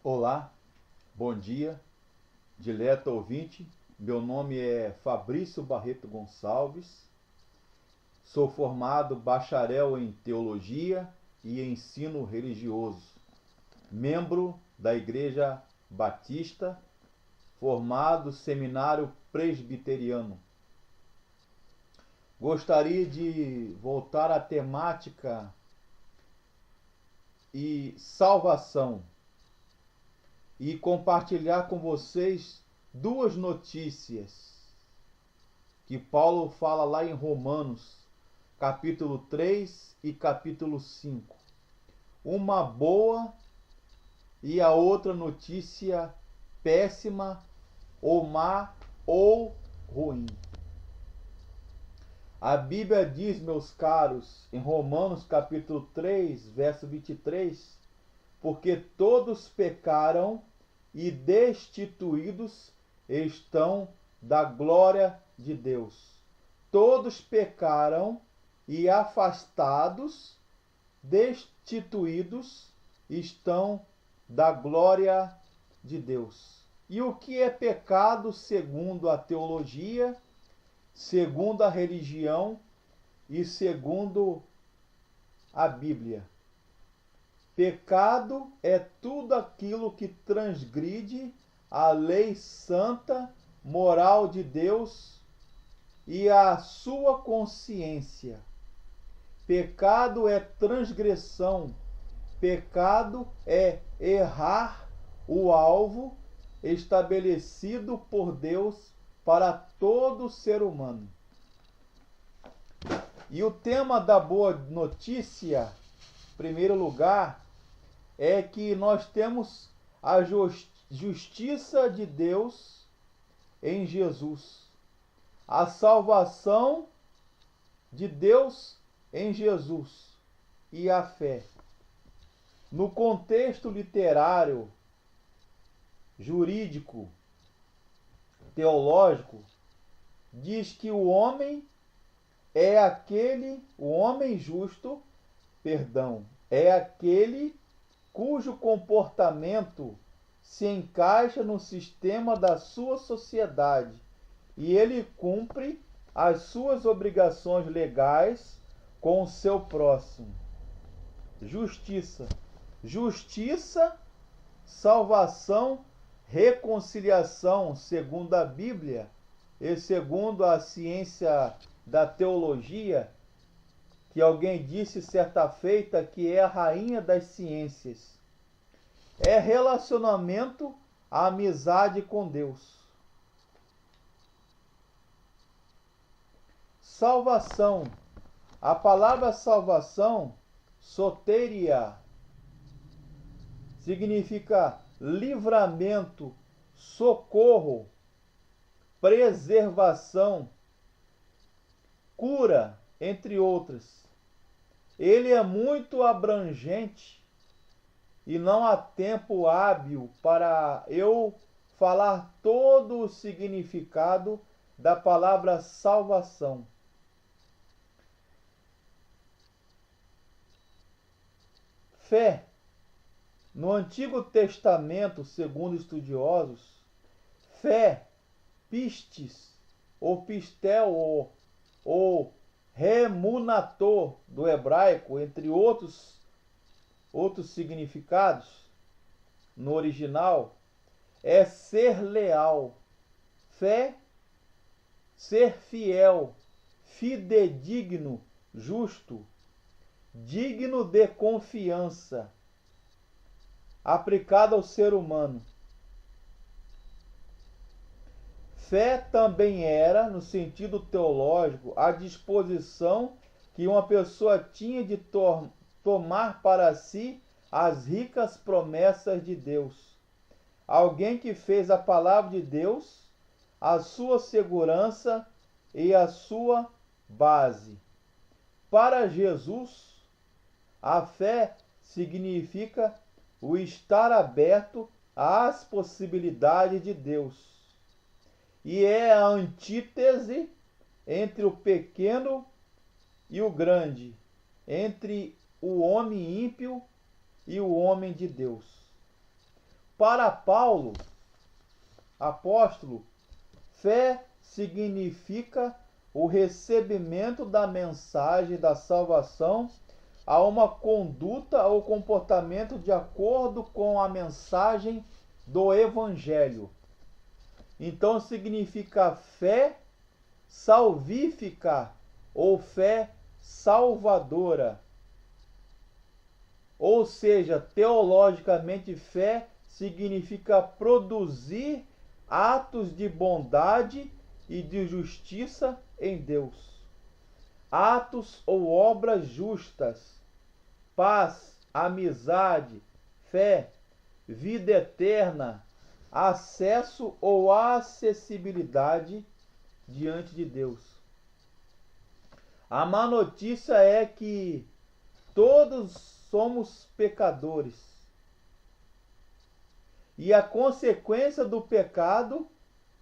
Olá, bom dia, dileto ouvinte. Meu nome é Fabrício Barreto Gonçalves. Sou formado bacharel em Teologia e Ensino Religioso, membro da Igreja Batista, formado Seminário Presbiteriano. Gostaria de voltar à temática e salvação e compartilhar com vocês duas notícias que Paulo fala lá em Romanos, capítulo 3 e capítulo 5. Uma boa e a outra notícia péssima, ou má, ou ruim. A Bíblia diz, meus caros, em Romanos capítulo 3, verso 23, porque todos pecaram e destituídos estão da glória de Deus. Todos pecaram e afastados, destituídos estão da glória de Deus. E o que é pecado segundo a teologia, segundo a religião e segundo a Bíblia? Pecado é tudo aquilo que transgride a lei santa, moral de Deus e a sua consciência. Pecado é transgressão. Pecado é errar o alvo estabelecido por Deus para todo ser humano. E o tema da boa notícia, em primeiro lugar, é que nós temos a justiça de Deus em Jesus. A salvação de Deus em Jesus e a fé. No contexto literário, jurídico, teológico, diz que o homem justo, é aquele cujo comportamento se encaixa no sistema da sua sociedade e ele cumpre as suas obrigações legais com o seu próximo. Justiça. Justiça, salvação, reconciliação, segundo a Bíblia e segundo a ciência da teologia, que alguém disse certa feita que é a rainha das ciências. É relacionamento, a amizade com Deus. Salvação. A palavra salvação, soteria, significa livramento, socorro, preservação, cura, entre outras. Ele é muito abrangente e não há tempo hábil para eu falar todo o significado da palavra salvação. Fé. No Antigo Testamento, segundo estudiosos, fé, pistes, ou pistel, ou remunator do hebraico, entre outros significados, no original, é ser leal. Fé, ser fiel, fidedigno, justo, digno de confiança, aplicado ao ser humano. Fé também era, no sentido teológico, a disposição que uma pessoa tinha de tomar para si as ricas promessas de Deus. Alguém que fez a palavra de Deus a sua segurança e a sua base. Para Jesus, a fé significa o estar aberto às possibilidades de Deus. E é a antítese entre o pequeno e o grande, entre o homem ímpio e o homem de Deus. Para Paulo, apóstolo, fé significa o recebimento da mensagem da salvação a uma conduta ou comportamento de acordo com a mensagem do Evangelho. Então significa fé salvífica ou fé salvadora. Ou seja, teologicamente, fé significa produzir atos de bondade e de justiça em Deus. Atos ou obras justas, paz, amizade, fé, vida eterna, acesso ou acessibilidade diante de Deus. A má notícia é que todos somos pecadores. E a consequência do pecado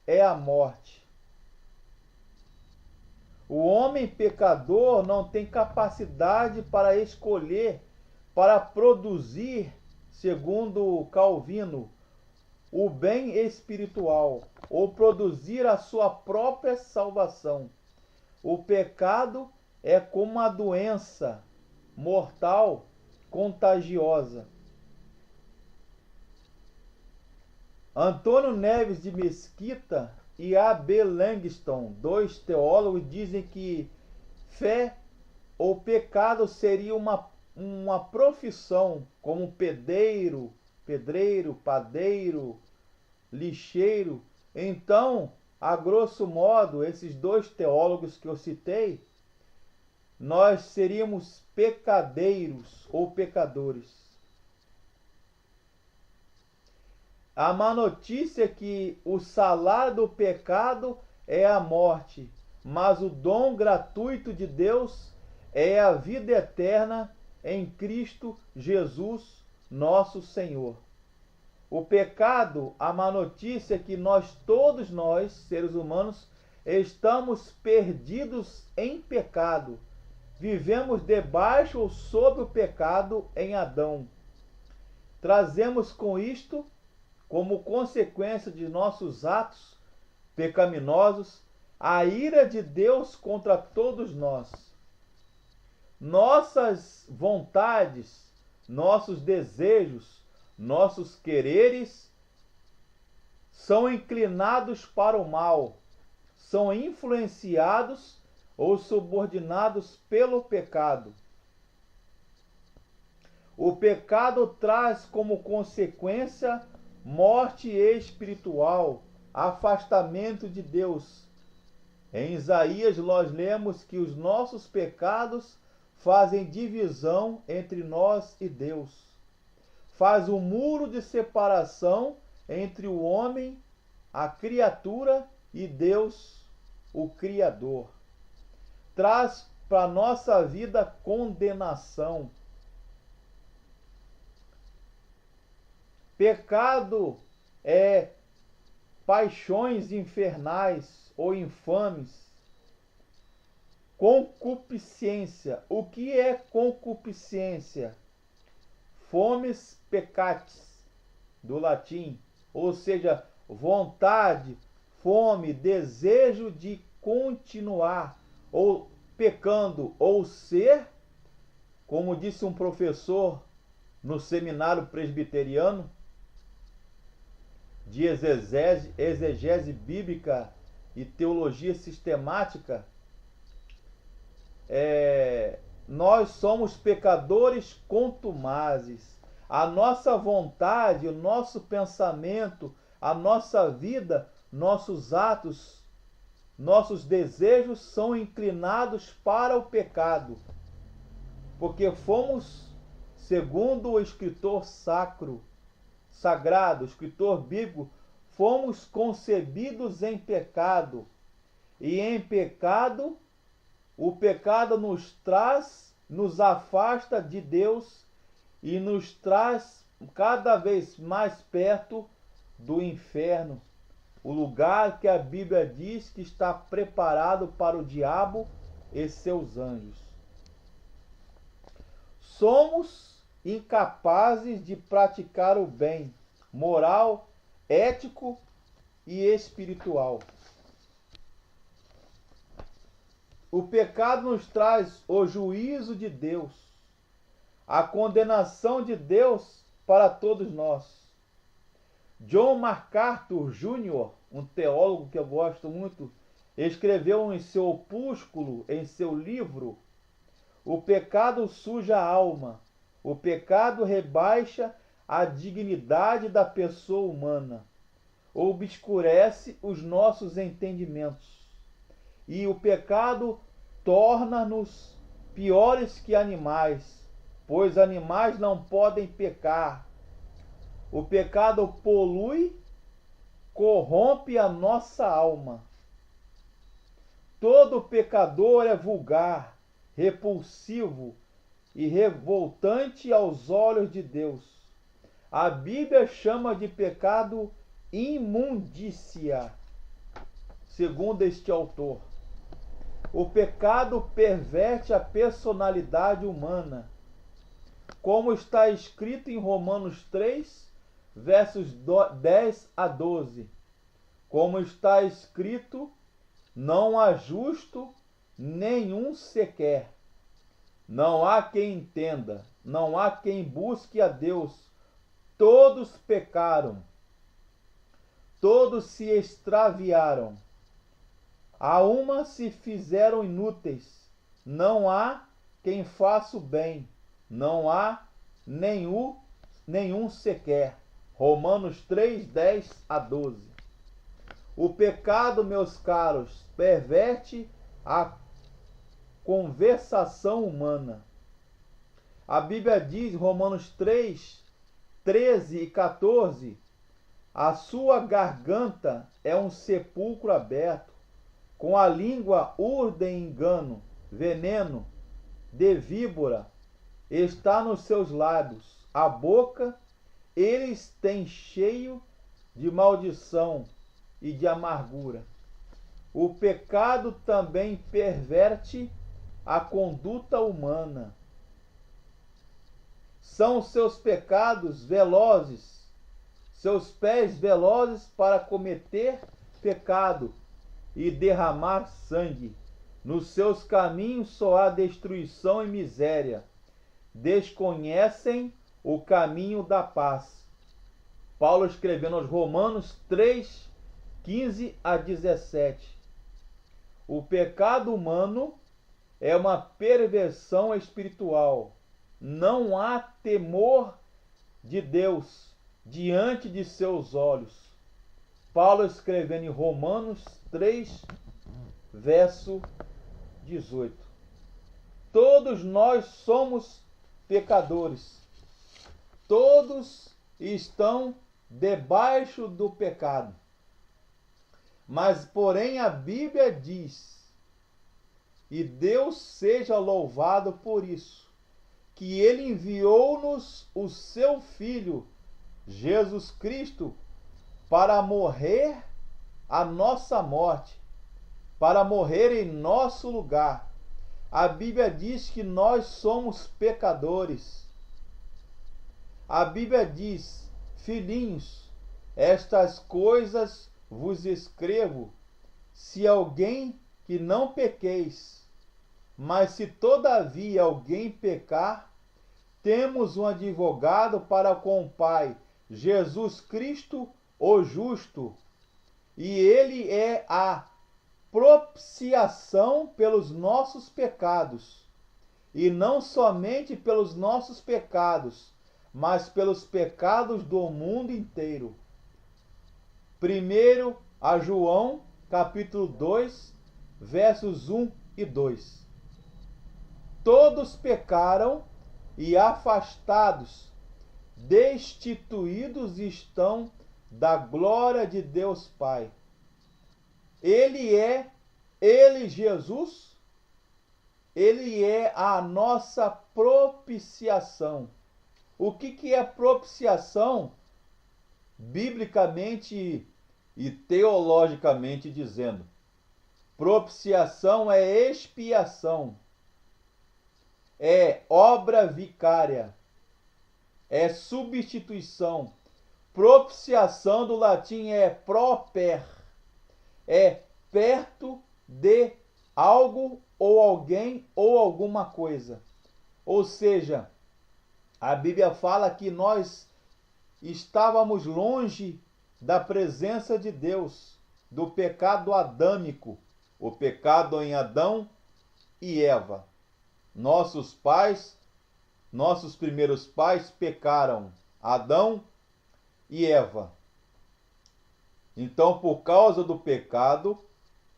é a morte. O homem pecador não tem capacidade para escolher, para produzir, segundo Calvino, o bem espiritual, ou produzir a sua própria salvação. O pecado é como uma doença mortal, contagiosa. Antônio Neves de Mesquita e A.B. Langston, dois teólogos, dizem que fé ou pecado seria uma profissão, como pedreiro, padeiro, lixeiro. Então, a grosso modo, esses dois teólogos que eu citei, nós seríamos pecadeiros ou pecadores. A má notícia é que o salário do pecado é a morte, mas o dom gratuito de Deus é a vida eterna em Cristo Jesus, nosso Senhor. O pecado, a má notícia é que todos nós, seres humanos, estamos perdidos em pecado. Vivemos debaixo ou sob o pecado em Adão. Trazemos com isto, como consequência de nossos atos pecaminosos, a ira de Deus contra todos nós. Nossas vontades, nossos desejos, nossos quereres são inclinados para o mal, são influenciados ou subordinados pelo pecado. O pecado traz como consequência morte espiritual, afastamento de Deus. Em Isaías nós lemos que os nossos pecados fazem divisão entre nós e Deus. Faz um muro de separação entre o homem, a criatura, e Deus, o Criador. Traz para a nossa vida condenação. Pecado é paixões infernais ou infames. Concupiscência. O que é concupiscência? Fomes peccatis, do latim, ou seja, vontade, fome, desejo de continuar, ou pecando, ou ser, como disse um professor no seminário presbiteriano, de exegese bíblica e teologia sistemática, nós somos pecadores contumazes. A nossa vontade, o nosso pensamento, a nossa vida, nossos atos, nossos desejos são inclinados para o pecado, porque fomos, segundo o escritor sagrado, o escritor bíblico, fomos concebidos em pecado, e em pecado, o pecado nos afasta de Deus e nos traz cada vez mais perto do inferno, o lugar que a Bíblia diz que está preparado para o diabo e seus anjos. Somos incapazes de praticar o bem, moral, ético e espiritual. O pecado nos traz o juízo de Deus, a condenação de Deus para todos nós. John MacArthur Jr., um teólogo que eu gosto muito, escreveu em seu opúsculo, em seu livro, o pecado suja a alma, o pecado rebaixa a dignidade da pessoa humana, obscurece os nossos entendimentos. E o pecado torna-nos piores que animais, pois animais não podem pecar. O pecado polui, corrompe a nossa alma. Todo pecador é vulgar, repulsivo e revoltante aos olhos de Deus. A Bíblia chama de pecado imundícia, segundo este autor. O pecado perverte a personalidade humana, como está escrito em Romanos 3, versos 10 a 12. Como está escrito, não há justo nenhum sequer. Não há quem entenda, não há quem busque a Deus. Todos pecaram, todos se extraviaram. A uma se fizeram inúteis. Não há quem faça o bem. Não há nenhum sequer. Romanos 3, 10 a 12. O pecado, meus caros, perverte a conversação humana. A Bíblia diz, Romanos 3, 13 e 14, a sua garganta é um sepulcro aberto. Com a língua urdem engano, veneno de víbora está nos seus lábios. A boca eles têm cheio de maldição e de amargura. O pecado também perverte a conduta humana. São seus pecados velozes, seus pés velozes para cometer pecado e derramar sangue. Nos seus caminhos só há destruição e miséria. Desconhecem o caminho da paz. Paulo escrevendo aos Romanos 3, 15 a 17. O pecado humano é uma perversão espiritual. Não há temor de Deus diante de seus olhos. Paulo escrevendo em Romanos 3, verso 18. Todos nós somos pecadores. Todos estão debaixo do pecado. Mas, porém, a Bíblia diz, e Deus seja louvado por isso, que Ele enviou-nos o seu Filho, Jesus Cristo, para morrer a nossa morte, para morrer em nosso lugar. A Bíblia diz que nós somos pecadores. A Bíblia diz, filhinhos, estas coisas vos escrevo, se alguém que não pequeis. Mas se todavia alguém pecar, temos um advogado para com o Pai, Jesus Cristo, o justo, e ele é a propiciação pelos nossos pecados, e não somente pelos nossos pecados, mas pelos pecados do mundo inteiro. 1 a João, capítulo 2, versos 1 e 2. Todos pecaram e afastados, destituídos estão da glória de Deus Pai. Ele, Jesus, Ele é a nossa propiciação. O que é propiciação? Biblicamente e teologicamente dizendo. Propiciação é expiação, é obra vicária, é substituição. Propiciação do latim é proper, é perto de algo ou alguém ou alguma coisa. Ou seja, a Bíblia fala que nós estávamos longe da presença de Deus, do pecado adâmico, o pecado em Adão e Eva. Nossos primeiros pais pecaram, Adão e Eva. Então, por causa do pecado,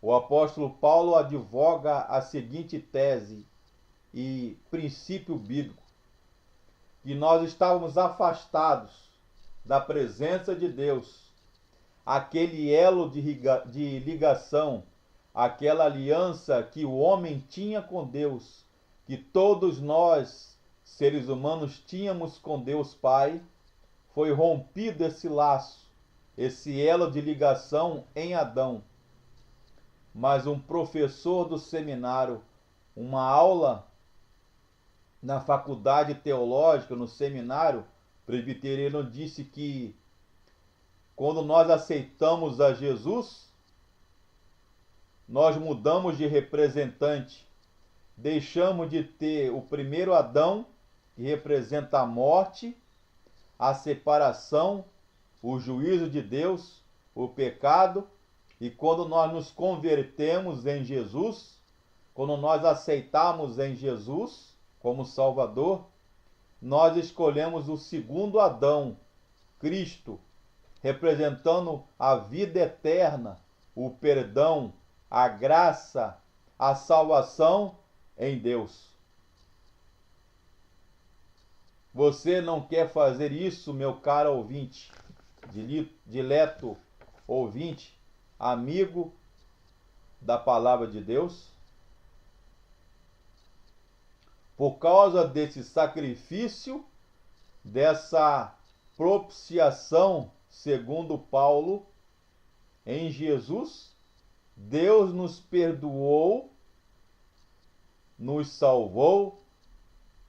o apóstolo Paulo advoga a seguinte tese e princípio bíblico: que nós estávamos afastados da presença de Deus, aquele elo de ligação, aquela aliança que o homem tinha com Deus, que todos nós, seres humanos, tínhamos com Deus Pai, foi rompido esse laço, esse elo de ligação em Adão. Mas um professor do seminário, uma aula na faculdade teológica, no seminário presbiteriano, disse que quando nós aceitamos a Jesus, nós mudamos de representante, deixamos de ter o primeiro Adão, que representa a morte, a separação, o juízo de Deus, o pecado, e quando nós nos convertemos em Jesus, quando nós aceitamos em Jesus como Salvador, nós escolhemos o segundo Adão, Cristo, representando a vida eterna, o perdão, a graça, a salvação em Deus. Você não quer fazer isso, meu caro ouvinte, dileto ouvinte, amigo da palavra de Deus? Por causa desse sacrifício, dessa propiciação, segundo Paulo, em Jesus, Deus nos perdoou, nos salvou,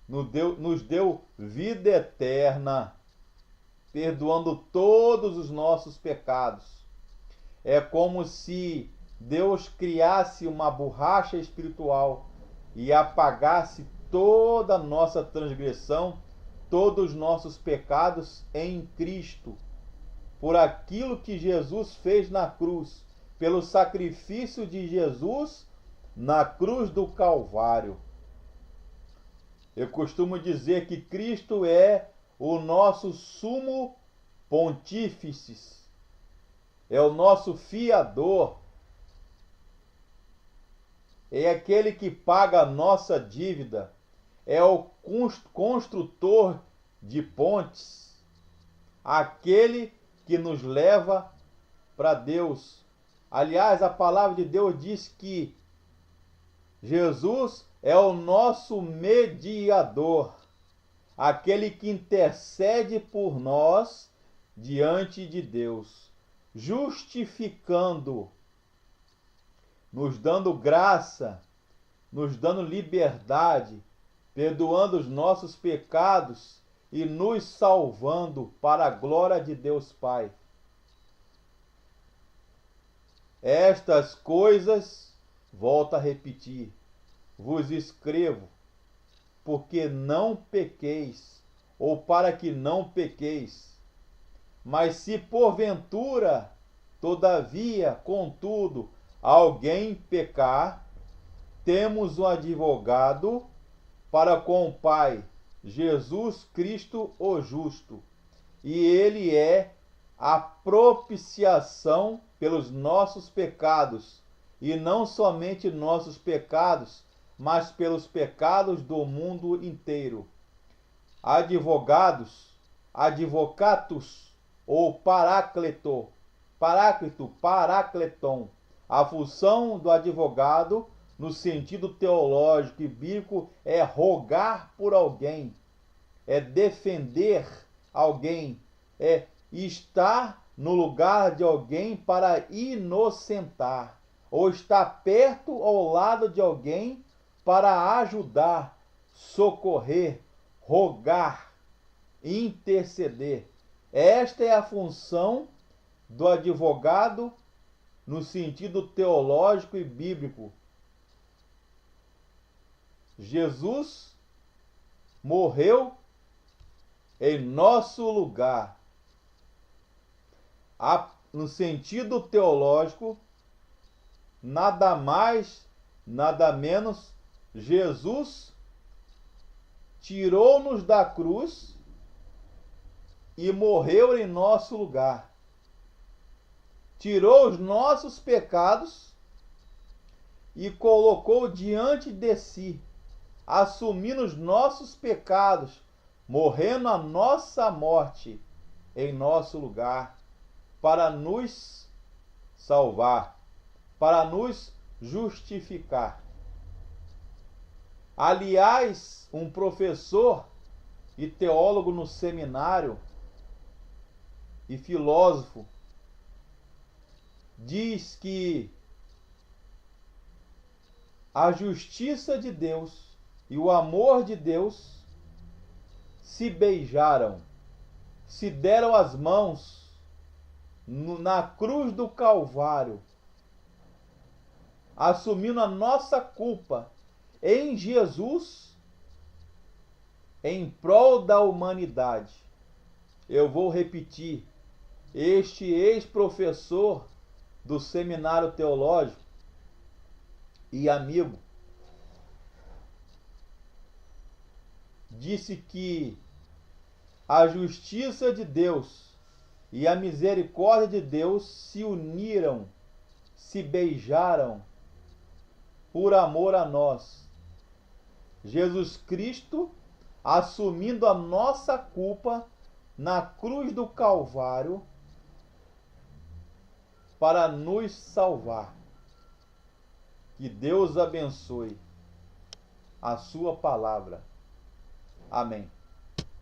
nos deu vida eterna, perdoando todos os nossos pecados. É como se Deus criasse uma borracha espiritual e apagasse toda a nossa transgressão, todos os nossos pecados em Cristo, por aquilo que Jesus fez na cruz, pelo sacrifício de Jesus na cruz do Calvário. Eu costumo dizer que Cristo é o nosso sumo pontífice, é o nosso fiador, é aquele que paga a nossa dívida, é o construtor de pontes, aquele que nos leva para Deus. Aliás, a palavra de Deus diz que Jesus é o nosso mediador, aquele que intercede por nós diante de Deus, justificando, nos dando graça, nos dando liberdade, perdoando os nossos pecados e nos salvando para a glória de Deus Pai. Estas coisas, volto a repetir, vos escrevo, porque não pequeis, ou para que não pequeis. Mas se porventura, todavia, contudo, alguém pecar, temos um advogado para com o Pai, Jesus Cristo o justo, e ele é a propiciação pelos nossos pecados, e não somente nossos pecados, mas pelos pecados do mundo inteiro. Advogados, advocatus ou paracleto, paracleton, a função do advogado no sentido teológico e bíblico é rogar por alguém, é defender alguém, é estar no lugar de alguém para inocentar, ou estar perto ao lado de alguém para ajudar, socorrer, rogar, interceder. Esta é a função do advogado no sentido teológico e bíblico. Jesus morreu em nosso lugar. No sentido teológico, nada mais, nada menos, Jesus tirou-nos da cruz e morreu em nosso lugar. Tirou os nossos pecados e colocou diante de si, assumindo os nossos pecados, morrendo a nossa morte em nosso lugar, para nos salvar, para nos justificar. Aliás, um professor e teólogo no seminário e filósofo diz que a justiça de Deus e o amor de Deus se beijaram, se deram as mãos na cruz do Calvário, assumindo a nossa culpa em Jesus, em prol da humanidade. Eu vou repetir: este ex-professor do seminário teológico e amigo disse que a justiça de Deus e a misericórdia de Deus se uniram, se beijaram por amor a nós. Jesus Cristo assumindo a nossa culpa na cruz do Calvário para nos salvar. Que Deus abençoe a sua palavra. Amém.